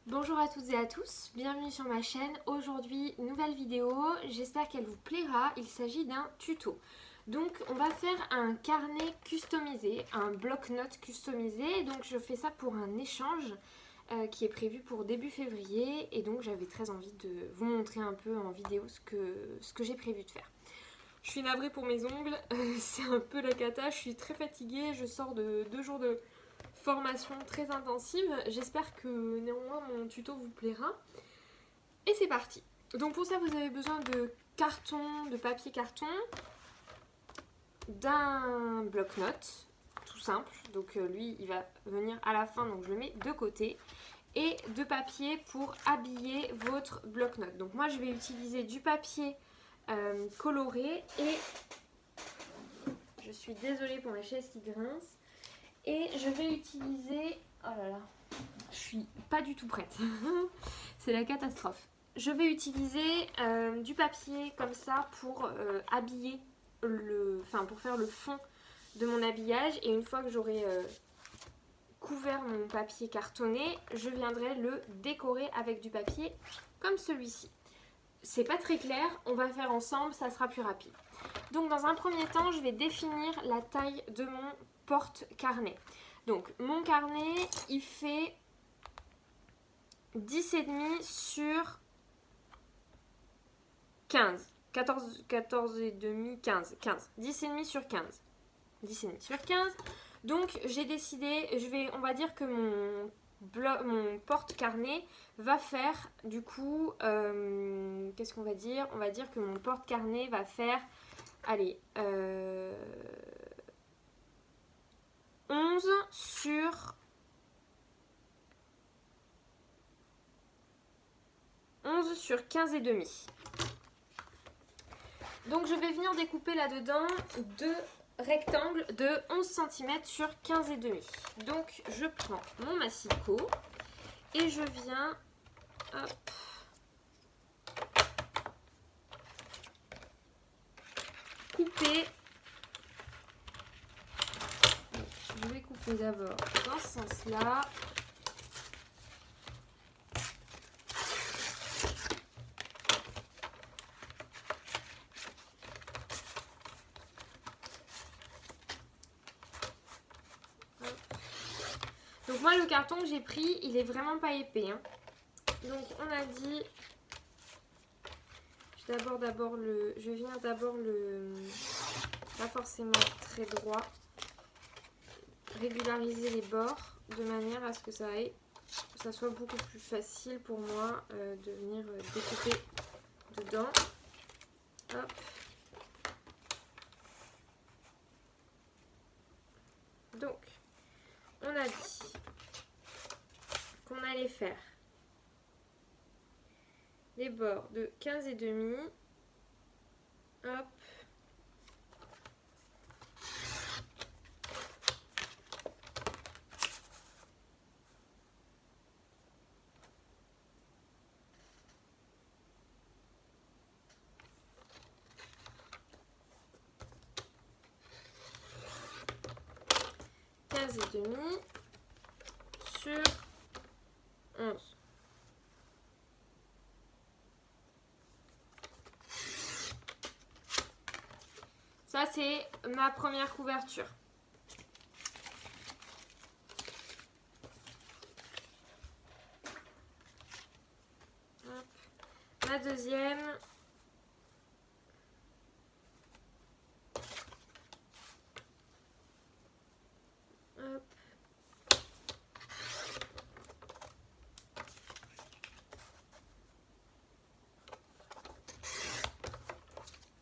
Bonjour à toutes et à tous, bienvenue sur ma chaîne. Aujourd'hui, nouvelle vidéo, j'espère qu'elle vous plaira. Il s'agit d'un tuto. Donc on va faire un carnet customisé, un bloc-notes customisé. Donc je fais ça pour un échange qui est prévu pour début février. Et donc j'avais très envie de vous montrer un peu en vidéo ce que j'ai prévu de faire. Je suis navrée pour mes ongles, c'est un peu la cata, je suis très fatiguée, je sors de 2 jours de formation très intensive. J'espère que néanmoins mon tuto vous plaira. Et c'est parti. Donc pour ça vous avez besoin de carton, de papier carton, d'un bloc-notes, tout simple. Donc lui il va venir à la fin, donc je le mets de côté. Et de papier pour habiller votre bloc-notes. Donc moi je vais utiliser du papier coloré et je suis désolée pour ma chaise qui grince. Et je vais utiliser... Oh là là, je suis pas du tout prête. C'est la catastrophe. Je vais utiliser du papier comme ça pour habiller pour faire le fond de mon habillage. Et une fois que j'aurai couvert mon papier cartonné, je viendrai le décorer avec du papier comme celui-ci. C'est pas très clair, on va faire ensemble, ça sera plus rapide. Donc dans un premier temps, je vais définir la taille de mon porte-carnet. Donc mon carnet, il fait 10,5 sur 15. 14,5, 15. 10,5 sur 15. 10,5 sur 15. Donc j'ai décidé, on va dire que mon porte-carnet va faire du coup, qu'est-ce qu'on va dire? On va dire que mon porte-carnet va faire, allez, 11 sur 15,5. Donc je vais venir découper là-dedans deux rectangles de 11 cm sur 15,5. Donc je prends mon massicot et je viens couper. Je vais couper d'abord dans ce sens-là. Donc moi le carton que j'ai pris, il est vraiment pas épais, hein. Donc on a dit, je vais venir d'abord pas forcément très droit, régulariser les bords de manière à ce que ça soit beaucoup plus facile pour moi de venir découper dedans. Hop. Donc on a dit qu'on allait faire les bords de 15,5. Hop. Et demi sur 11. Ça c'est ma première couverture. Hop. Ma deuxième. Hop.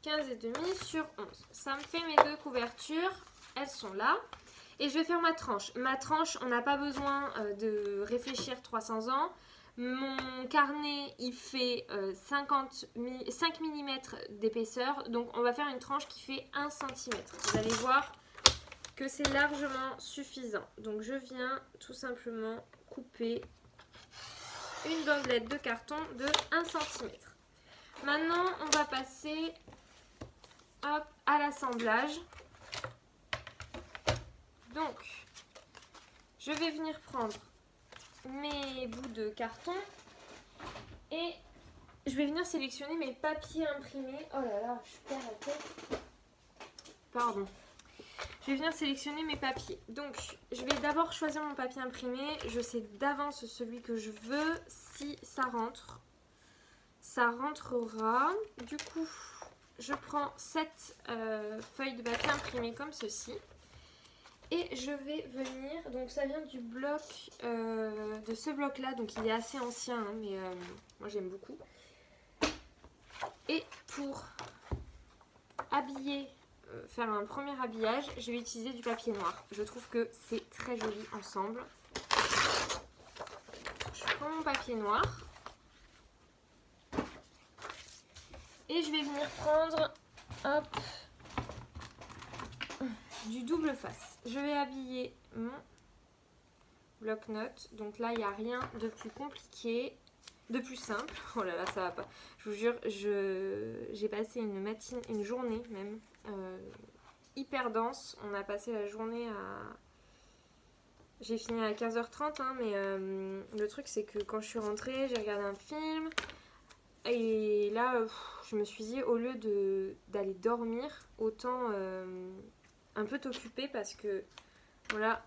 15,5 sur 11. Ça me fait mes deux couvertures. Elles sont là. Et je vais faire ma tranche. Ma tranche, on n'a pas besoin de réfléchir 300 ans. Mon carnet, il fait 5 mm d'épaisseur. Donc on va faire une tranche qui fait 1 cm. Vous allez voir que c'est largement suffisant. Donc je viens tout simplement couper une bandelette de carton de 1 cm. Maintenant, on va passer à l'assemblage. Donc, je vais venir prendre mes bouts de carton et je vais venir sélectionner mes papiers imprimés. Oh là là, je perds la tête. Pardon. Je vais venir sélectionner mes papiers. Donc, je vais d'abord choisir mon papier imprimé. Je sais d'avance celui que je veux. Si ça rentre, ça rentrera. Du coup, je prends 7 feuilles de papier imprimées comme ceci. Et je vais venir, donc ça vient du bloc, de ce bloc là, donc il est assez ancien, hein, mais moi j'aime beaucoup. Et pour habiller, faire un premier habillage, je vais utiliser du papier noir. Je trouve que c'est très joli ensemble. Je prends mon papier noir. Et je vais venir prendre, hop, du double face. Je vais habiller mon bloc-notes. Donc là, il n'y a rien de plus compliqué, de plus simple. Oh là là, ça va pas. Je vous jure, j'ai passé une journée même, hyper dense. On a passé la journée à... J'ai fini à 15h30, hein, mais le truc, c'est que quand je suis rentrée, j'ai regardé un film. Et là, je me suis dit, au lieu d'aller dormir, autant un peu t'occuper parce que, voilà,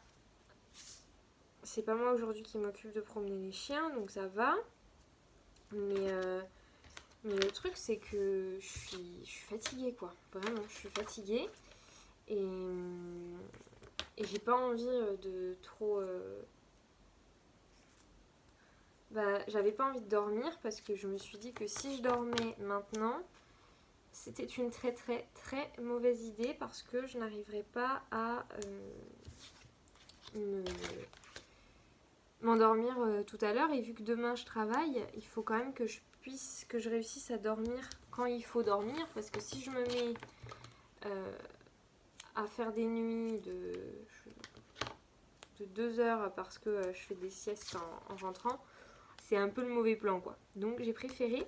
c'est pas moi aujourd'hui qui m'occupe de promener les chiens, donc ça va. Mais le truc, c'est que je suis fatiguée, quoi. Vraiment, je suis fatiguée. Et j'ai pas envie de trop... j'avais pas envie de dormir parce que je me suis dit que si je dormais maintenant, c'était une très très très mauvaise idée parce que je n'arriverais pas à m'endormir tout à l'heure. Et vu que demain je travaille, il faut quand même que je réussisse à dormir quand il faut dormir, parce que si je me mets à faire des nuits de 2 heures parce que je fais des siestes en rentrant, c'est un peu le mauvais plan, quoi. Donc j'ai préféré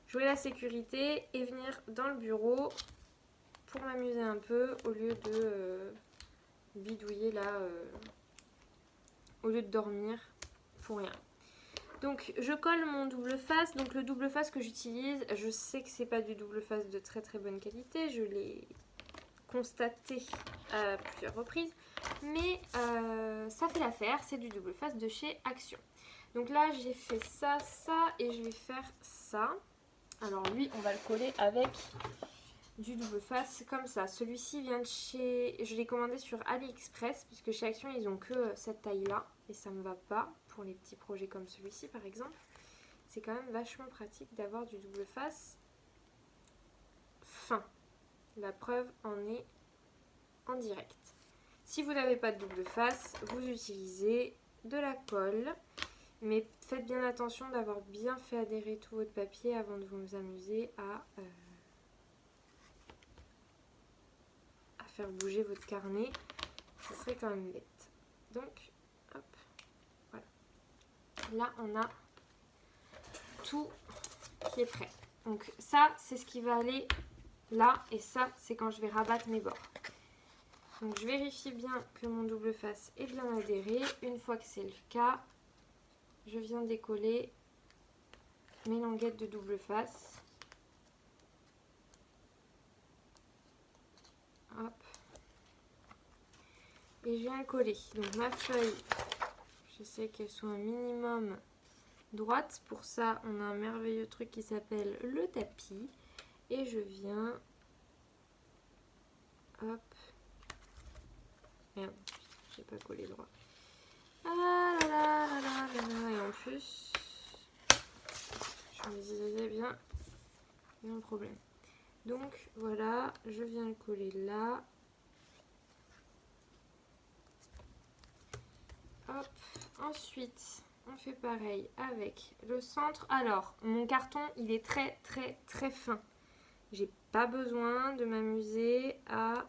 jouer la sécurité et venir dans le bureau pour m'amuser un peu au lieu de bidouiller là, au lieu de dormir pour rien. Donc je colle mon double face. Donc le double face que j'utilise, je sais que c'est pas du double face de très très bonne qualité, je l'ai constaté à plusieurs reprises, mais ça fait l'affaire, c'est du double face de chez Action. Donc là j'ai fait ça, ça et je vais faire ça. Alors lui on va le coller avec du double face comme ça. Celui-ci vient de chez... Je l'ai commandé sur AliExpress puisque chez Action ils ont que cette taille là et ça me va pas pour les petits projets comme celui-ci par exemple. C'est quand même vachement pratique d'avoir du double face fin. La preuve en est en direct. Si vous n'avez pas de double face, vous utilisez de la colle. Mais faites bien attention d'avoir bien fait adhérer tout votre papier avant de vous amuser à faire bouger votre carnet. Ce serait quand même bête. Donc, hop, voilà. Là, on a tout qui est prêt. Donc ça, c'est ce qui va aller là. Et ça, c'est quand je vais rabattre mes bords. Donc je vérifie bien que mon double face est bien adhéré. Une fois que c'est le cas, je viens décoller mes languettes de double face. Hop. Et je viens le coller. Donc ma feuille, j'essaie qu'elle soit un minimum droite. Pour ça, on a un merveilleux truc qui s'appelle le tapis. Et je viens... Hop. Merde, j'ai pas collé droit. Ah là là là là là là. Et en plus, je me disais bien, il y a un problème. Donc voilà, je viens le coller là. Hop. Ensuite, on fait pareil avec le centre. Alors, mon carton, il est très très très fin. J'ai pas besoin de m'amuser à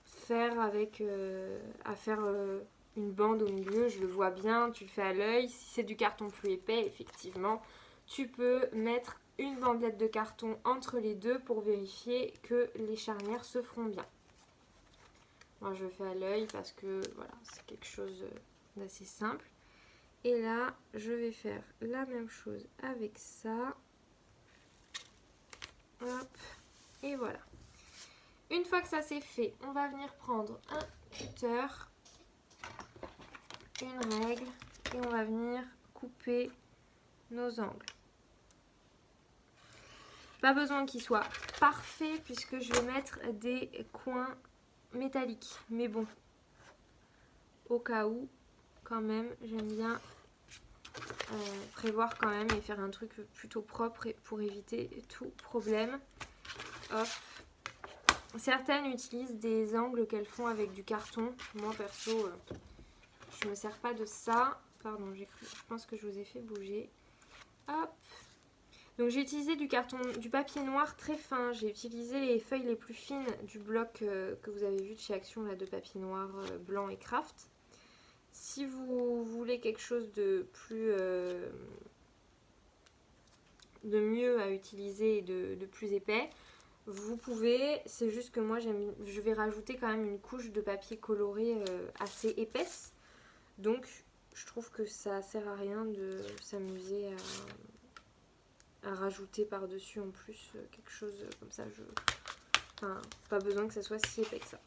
faire avec une bande au milieu. Je le vois bien, tu le fais à l'œil. Si c'est du carton plus épais, effectivement, tu peux mettre une bandelette de carton entre les deux pour vérifier que les charnières se feront bien. Moi je le fais à l'œil parce que voilà, c'est quelque chose d'assez simple. Et là, je vais faire la même chose avec ça. Hop, et voilà. Une fois que ça c'est fait, on va venir prendre un cutter, une règle, et on va venir couper nos angles. Pas besoin qu'il soit parfait puisque je vais mettre des coins métalliques. Mais bon, au cas où, quand même, j'aime bien prévoir quand même et faire un truc plutôt propre pour éviter tout problème. Hop. Certaines utilisent des angles qu'elles font avec du carton. Moi perso, je me sers pas de ça. Pardon, je pense que je vous ai fait bouger. Hop. Donc j'ai utilisé du papier noir très fin. J'ai utilisé les feuilles les plus fines du bloc que vous avez vu de chez Action, là, de papier noir blanc et craft. Si vous voulez quelque chose de plus de mieux à utiliser et de plus épais, vous pouvez. C'est juste que moi je vais rajouter quand même une couche de papier coloré assez épaisse. Donc je trouve que ça sert à rien de s'amuser à rajouter par-dessus en plus quelque chose comme ça. Enfin, pas besoin que ça soit si épais que ça.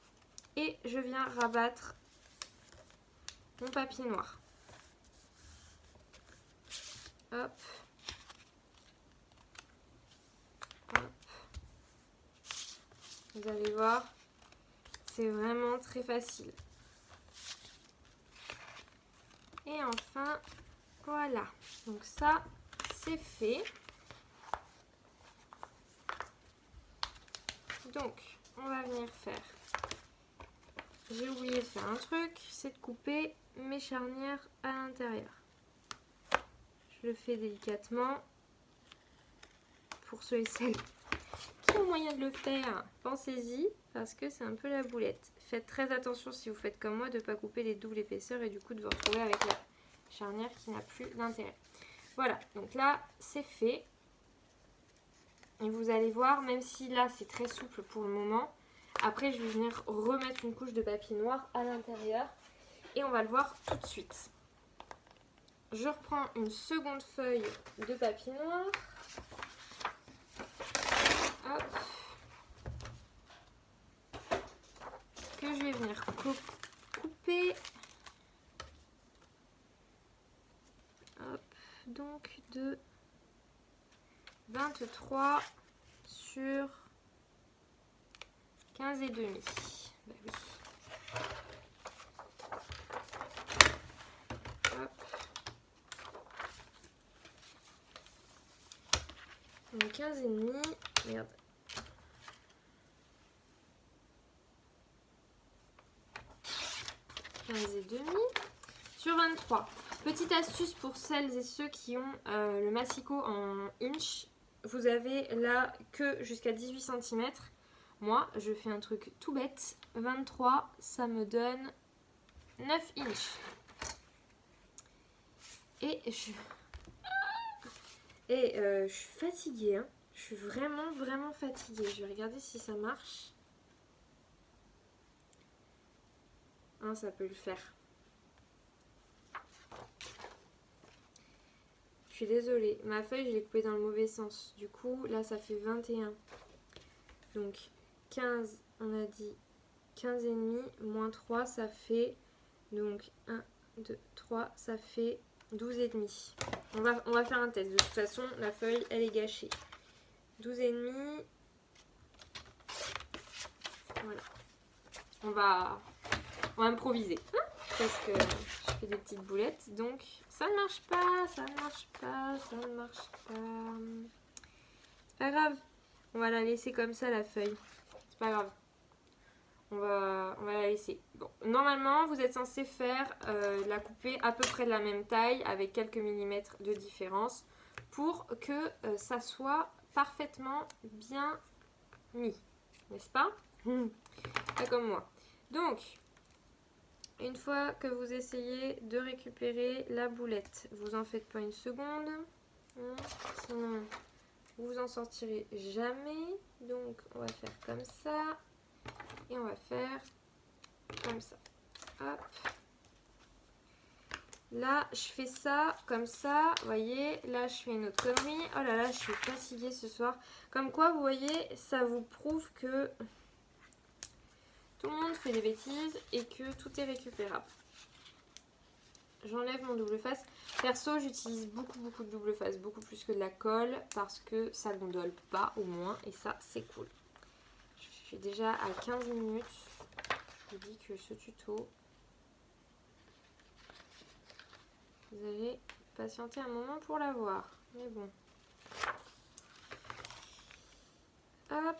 Et je viens rabattre mon papier noir. Hop. Hop. Vous allez voir, c'est vraiment très facile. Et enfin, voilà. Donc ça, c'est fait. Donc, on va venir faire. J'ai oublié de faire un truc, c'est de couper mes charnières à l'intérieur. Je le fais délicatement. Pour ceux et celles qui ont moyen de le faire, pensez-y parce que c'est un peu la boulette. Faites très attention si vous faites comme moi de ne pas couper les doubles épaisseurs et du coup de vous retrouver avec la charnière qui n'a plus d'intérêt. Voilà, donc là c'est fait. Et vous allez voir, même si là c'est très souple pour le moment, après je vais venir remettre une couche de papier noir à l'intérieur et on va le voir tout de suite. Je reprends une seconde feuille de papier noir. Hop. Que je vais venir couper. Hop. Donc de 23 sur 15 et demi. Bah oui. Hop. Donc 15 et demi. Merde. Et demi sur 23. Petite astuce pour celles et ceux qui ont le massicot en inch. Vous avez là que jusqu'à 18 cm. Moi, je fais un truc tout bête. 23, ça me donne 9 inches. Et je suis fatiguée. Hein. Je suis vraiment fatiguée. Je vais regarder si ça marche. Hein, ça peut le faire. Je suis désolée. Ma feuille, je l'ai coupée dans le mauvais sens. Du coup, là, ça fait 21. Donc, 15, on a dit 15 et demi, moins 3, ça fait... Donc, 1, 2, 3, ça fait 12 et demi. On va faire un test. De toute façon, la feuille, elle est gâchée. 12 et demi. Voilà. On va improviser. Hein, parce que je fais des petites boulettes. Donc, ça ne marche pas, ça ne marche pas, ça ne marche pas. C'est pas grave. On va la laisser comme ça, la feuille. C'est pas grave. On va la laisser. Bon, normalement, vous êtes censé faire la couper à peu près de la même taille avec quelques millimètres de différence pour que ça soit parfaitement bien mis. N'est-ce pas? Pas comme moi. Donc, une fois que vous essayez de récupérer la boulette, vous en faites pas une seconde. Sinon, vous en sortirez jamais. Donc, on va faire comme ça. Et on va faire comme ça. Hop. Là, je fais ça comme ça. Vous voyez, là, je fais une autre connerie. Oh là là, je suis fatiguée ce soir. Comme quoi, vous voyez, ça vous prouve que tout le monde fait des bêtises et que tout est récupérable. J'enlève mon double face. Perso, j'utilise beaucoup de double face, beaucoup plus que de la colle parce que ça gondole pas au moins et ça, c'est cool. Je suis déjà à 15 minutes. Je vous dis que ce tuto, vous allez patienter un moment pour l'avoir. Mais bon. Hop.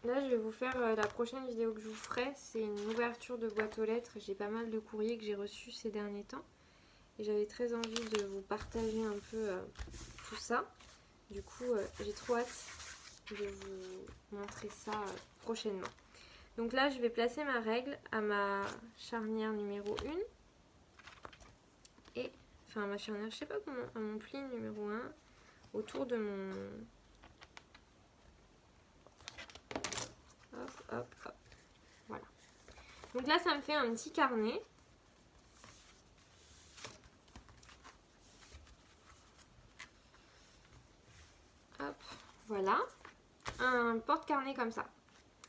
Là, je vais vous faire la prochaine vidéo que je vous ferai. C'est une ouverture de boîte aux lettres. J'ai pas mal de courriers que j'ai reçus ces derniers temps. Et j'avais très envie de vous partager un peu tout ça. Du coup, j'ai trop hâte de vous montrer ça prochainement. Donc là, je vais placer ma règle à ma charnière numéro 1. Et, enfin, ma charnière, je sais pas comment, à mon pli numéro 1. Autour de mon... Hop, hop, hop. Voilà. Donc là, ça me fait un petit carnet. Hop, voilà. Un porte-carnet comme ça.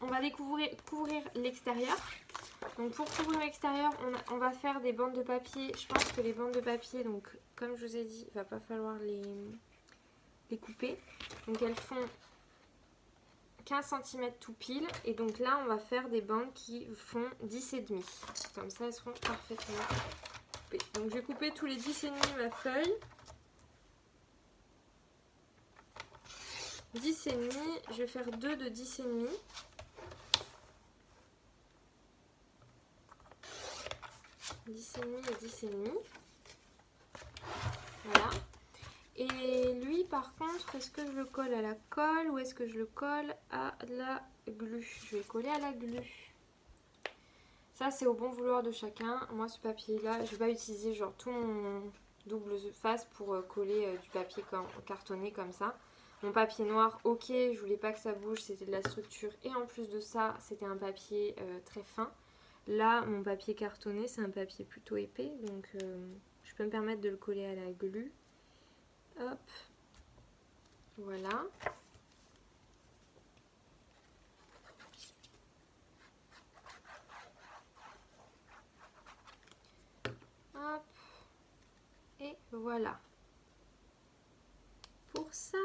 On va couvrir l'extérieur. Donc pour couvrir l'extérieur, on va faire des bandes de papier. Je pense que les bandes de papier, donc comme je vous ai dit, il va pas falloir les couper. Donc elles font 15 cm tout pile. Et donc là, on va faire des bandes qui font 10,5. Comme ça, elles seront parfaitement coupées. Donc je vais couper tous les 10,5 ma feuille. 10,5, je vais faire 2 de 10,5. Et 10,5. Voilà. Et lui, par contre, est-ce que je le colle à la colle ou est-ce que je le colle à la glu? Je vais le coller à la glu. Ça, c'est au bon vouloir de chacun. Moi, ce papier-là, je vais pas utiliser genre tout mon double face pour coller du papier cartonné comme ça. Mon papier noir, ok, je voulais pas que ça bouge, c'était de la structure. Et en plus de ça, c'était un papier très fin. Là, mon papier cartonné, c'est un papier plutôt épais. Donc, je peux me permettre de le coller à la glu. Hop. Voilà. Hop. Et voilà. Pour ça,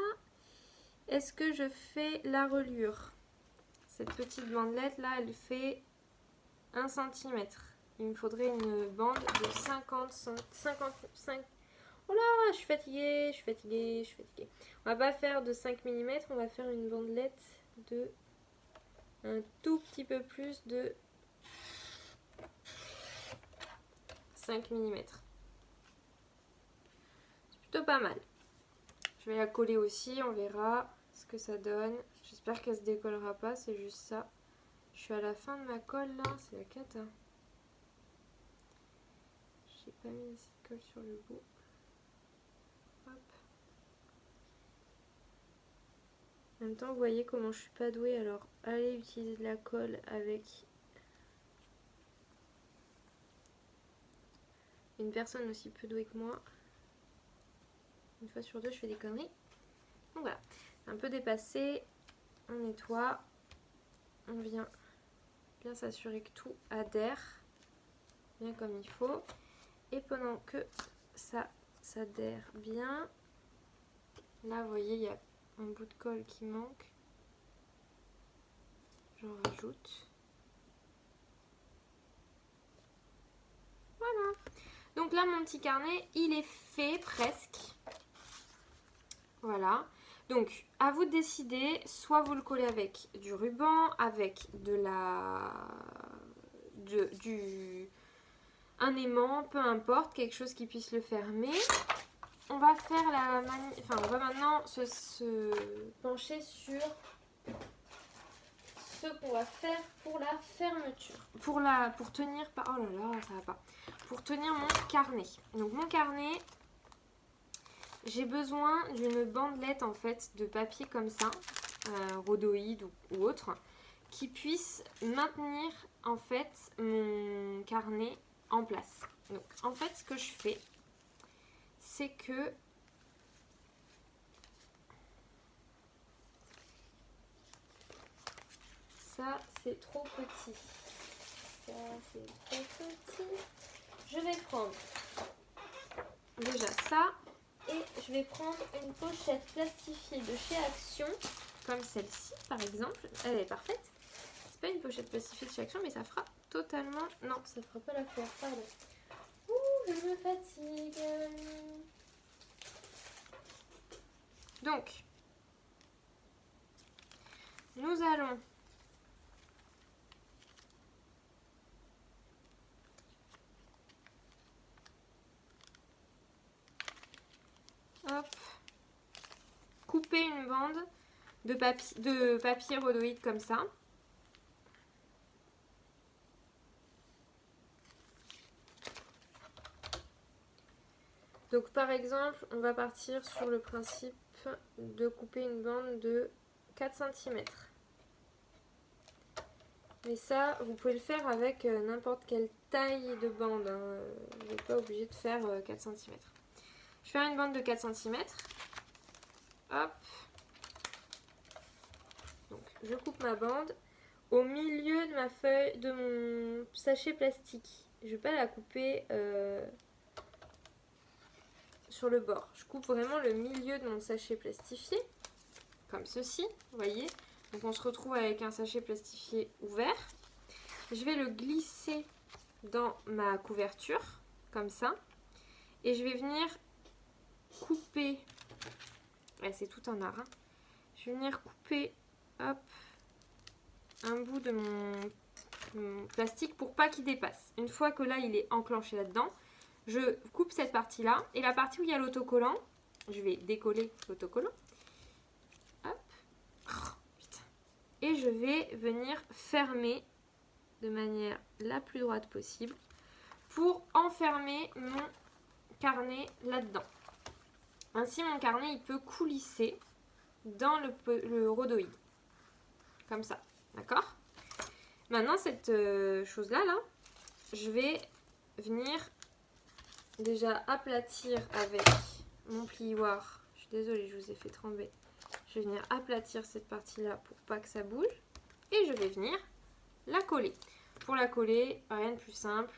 est-ce que je fais la reliure? Cette petite bandelette là, elle fait 1 cm. Il me faudrait une bande de 55. Oh là, je suis fatiguée, je suis fatiguée, je suis fatiguée. On va pas faire de 5 mm, on va faire une bandelette de un tout petit peu plus de 5 mm. C'est plutôt pas mal. Je vais la coller aussi, on verra ce que ça donne. J'espère qu'elle se décollera pas, c'est juste ça. Je suis à la fin de ma colle là, c'est la cata. J'ai pas mis assez de colle sur le bout. Hop. En même temps, vous voyez comment je suis pas douée, alors allez utiliser de la colle avec une personne aussi peu douée que moi. Une fois sur deux, je fais des conneries. Donc voilà, un peu dépassé, on nettoie, on vient bien s'assurer que tout adhère bien comme il faut. Et pendant que ça s'adhère bien, là vous voyez, il y a un bout de colle qui manque. J'en rajoute. Voilà. Donc là, mon petit carnet, il est fait presque. Voilà. Donc, à vous de décider. Soit vous le collez avec du ruban, avec un aimant, peu importe, quelque chose qui puisse le fermer. On va faire on va maintenant se pencher sur ce qu'on va faire pour la fermeture. Pour tenir, oh là là, ça va pas. Pour tenir mon carnet. Donc mon carnet, j'ai besoin d'une bandelette en fait de papier comme ça, rhodoïde ou autre, qui puisse maintenir en fait mon carnet en place. Donc en fait ce que je fais, c'est que ça c'est trop petit. Ça c'est trop petit. Je vais prendre déjà ça et je vais prendre une pochette plastifiée de chez Action, comme celle-ci par exemple. Elle est parfaite. C'est pas une pochette plastifiée de chez Action, mais ça fera totalement... Non, ça fera pas l'affaire, pardon. Ouh, je me fatigue. Donc, nous allons hop, couper une bande de papier rhodoïde comme ça. Donc par exemple, on va partir sur le principe de couper une bande de 4 cm. Mais ça, vous pouvez le faire avec n'importe quelle taille de bande. Hein. Vous n'êtes pas obligé de faire 4 cm. Je fais une bande de 4 cm. Hop. Donc je coupe ma bande au milieu de ma feuille, de mon sachet plastique. Je ne vais pas la couper sur le bord. Je coupe vraiment le milieu de mon sachet plastifié, comme ceci, vous voyez. Donc on se retrouve avec un sachet plastifié ouvert. Je vais le glisser dans ma couverture, comme ça. Et je vais venir couper, ouais, c'est tout un art, hein. Je vais venir couper, hop, un bout de mon plastique pour pas qu'il dépasse. Une fois que là il est enclenché là-dedans, je coupe cette partie-là. Et la partie où il y a l'autocollant, je vais décoller l'autocollant. Hop. Oh, putain. Et je vais venir fermer de manière la plus droite possible pour enfermer mon carnet là-dedans. Ainsi, mon carnet, il peut coulisser dans le rhodoïde. Comme ça. D'accord ? Maintenant, cette chose-là, là, je vais venir déjà aplatir avec mon plioir. Je suis désolée, je vous ai fait trembler. Je vais venir aplatir cette partie-là pour pas que ça bouge. Et je vais venir la coller. Pour la coller, rien de plus simple.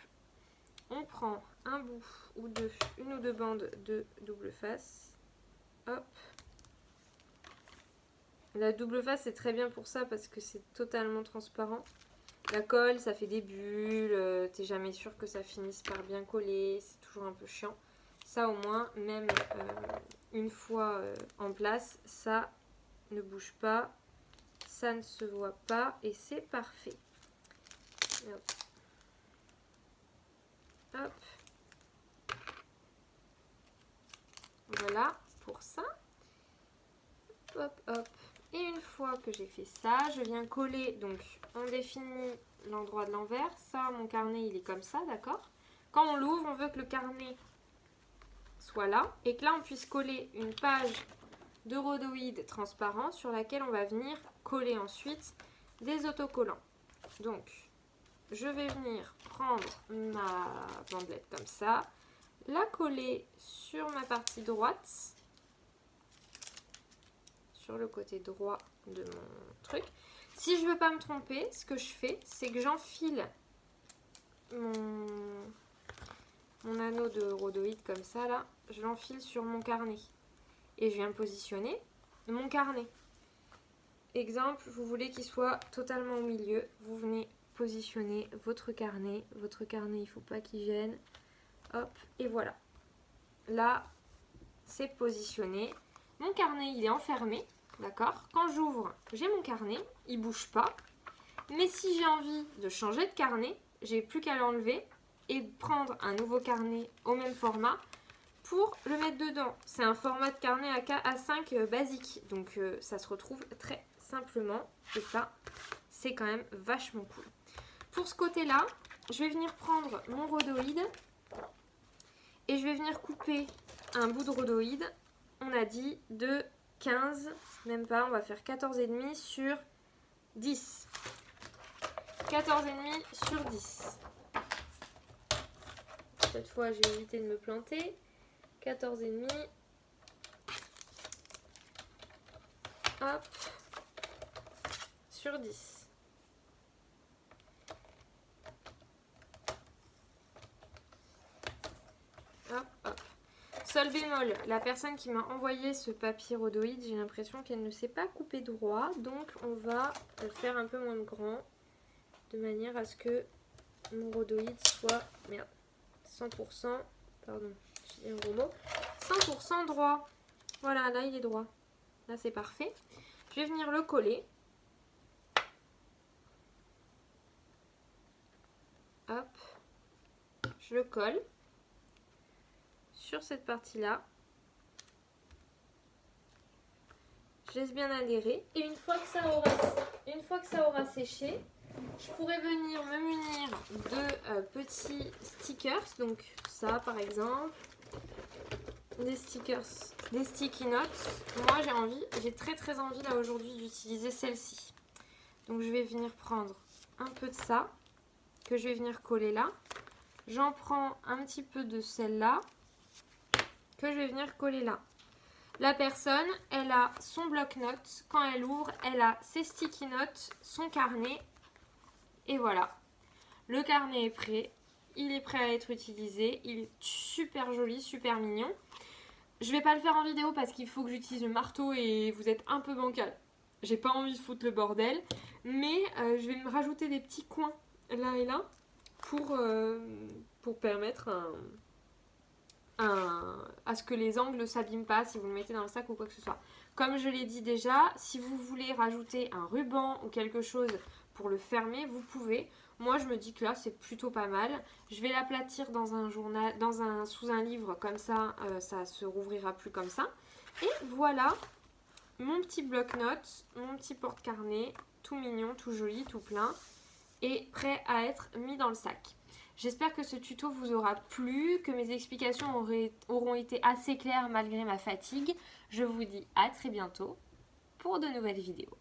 On prend un bout ou deux, une ou deux bandes de double face. Hop. La double face, c'est très bien pour ça parce que c'est totalement transparent. La colle, ça fait des bulles, t'es jamais sûr que ça finisse par bien coller, c'est toujours un peu chiant. Ça au moins, même une fois en place, ça ne bouge pas, ça ne se voit pas et c'est parfait. Hop. Hop. Voilà pour ça. Hop, hop. Et une fois que j'ai fait ça, je viens coller, donc on définit l'endroit de l'envers. Ça, mon carnet, il est comme ça, d'accord ? Quand on l'ouvre, on veut que le carnet soit là et que là, on puisse coller une page de rhodoïde transparent sur laquelle on va venir coller ensuite des autocollants. Donc, je vais venir prendre ma bandelette comme ça, la coller sur ma partie droite, sur le côté droit de mon truc. Si je veux pas me tromper, ce que je fais, c'est que j'enfile mon anneau de rhodoïde comme ça, là. Je l'enfile sur mon carnet. Et je viens positionner mon carnet. Exemple, vous voulez qu'il soit totalement au milieu. Vous venez positionner votre carnet. Votre carnet, il ne faut pas qu'il gêne. Hop, et voilà. Là, c'est positionné. Mon carnet, il est enfermé, d'accord ? Quand j'ouvre, j'ai mon carnet, il ne bouge pas. Mais si j'ai envie de changer de carnet, j'ai plus qu'à l'enlever et prendre un nouveau carnet au même format pour le mettre dedans. C'est un format de carnet A5 basique, donc ça se retrouve très simplement. Et ça, c'est quand même vachement cool. Pour ce côté-là, je vais venir prendre mon rhodoïde et je vais venir couper un bout de rhodoïde. On a dit de 15, même pas, on va faire 14,5 sur 10. 14,5 sur 10. Cette fois, je vais éviter de me planter. 14,5. Hop. Sur 10. Hop, hop. Seul bémol, la personne qui m'a envoyé ce papier rhodoïde, j'ai l'impression qu'elle ne sait pas couper droit. Donc, on va le faire un peu moins grand. De manière à ce que mon rhodoïde soit... Merde. 100%, pardon, j'ai un gros mot, 100% droit. Voilà, là il est droit. Là c'est parfait. Je vais venir le coller. Hop, je le colle sur cette partie-là. Je laisse bien adhérer. Et une fois que ça aura séché, je pourrais venir me munir de petits stickers, donc ça par exemple, des stickers, des sticky notes. Moi j'ai très envie là aujourd'hui d'utiliser celle-ci. Donc je vais venir prendre un peu de ça, que je vais venir coller là. J'en prends un petit peu de celle-là, que je vais venir coller là. La personne, elle a son bloc-notes. Quand elle ouvre, elle a ses sticky notes, son carnet. Et voilà, le carnet est prêt, il est prêt à être utilisé, il est super joli, super mignon. Je vais pas le faire en vidéo parce qu'il faut que j'utilise le marteau et vous êtes un peu bancal. J'ai pas envie de foutre le bordel, mais je vais me rajouter des petits coins là et là pour permettre à ce que les angles ne s'abîment pas si vous le mettez dans le sac ou quoi que ce soit. Comme je l'ai dit déjà, si vous voulez rajouter un ruban ou quelque chose pour le fermer, vous pouvez. Moi, je me dis que là, c'est plutôt pas mal. Je vais l'aplatir dans un journal, sous un livre, comme ça, ça se rouvrira plus comme ça. Et voilà mon petit bloc-notes, mon petit porte-carnet, tout mignon, tout joli, tout plein, et prêt à être mis dans le sac. J'espère que ce tuto vous aura plu, que mes explications auront été assez claires malgré ma fatigue. Je vous dis à très bientôt pour de nouvelles vidéos.